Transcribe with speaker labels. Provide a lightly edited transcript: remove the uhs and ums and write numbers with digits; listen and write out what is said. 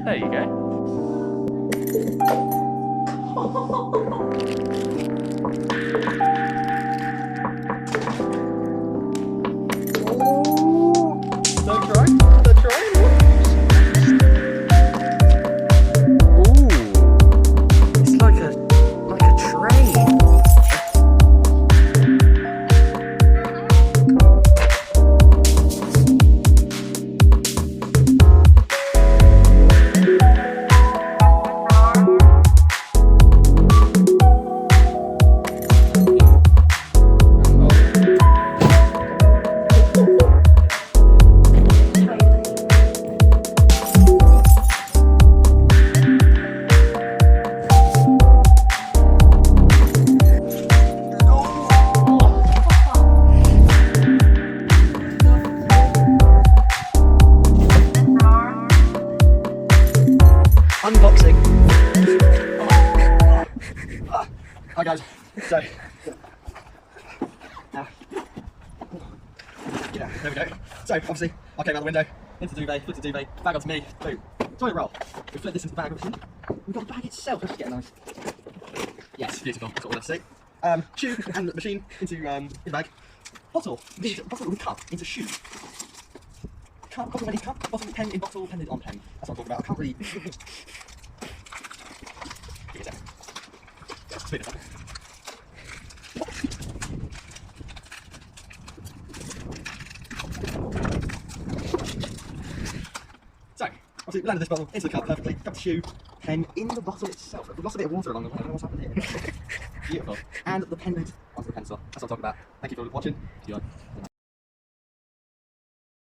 Speaker 1: There you go.
Speaker 2: Third try. Third try.
Speaker 1: Ooh, it's like a train.
Speaker 2: Unboxing. Hi guys. So now, yeah, there we go. So obviously I came out the window, into the duvet, flipped the duvet, bag onto me, boom. Toilet roll. We flip this into the bag, obviously. We've got the bag itself, let's get nice. Yes, beautiful, that's what I want to see. Tube and machine into the bag. Bottle with cup into shoe. Cup, bottle ready cup, bottle pen in bottle, pen on pen. That's what I'm talking about. I can't really. Give it a second. Yeah, speed it up. So, obviously, we landed this bottle into the cup perfectly. Got the shoe, pen in the bottle itself. We've lost a bit of water along the way. I don't know what's happened here. Beautiful. And the pen lid onto the pencil. That's what I'm talking about. Thank you for watching. See you on.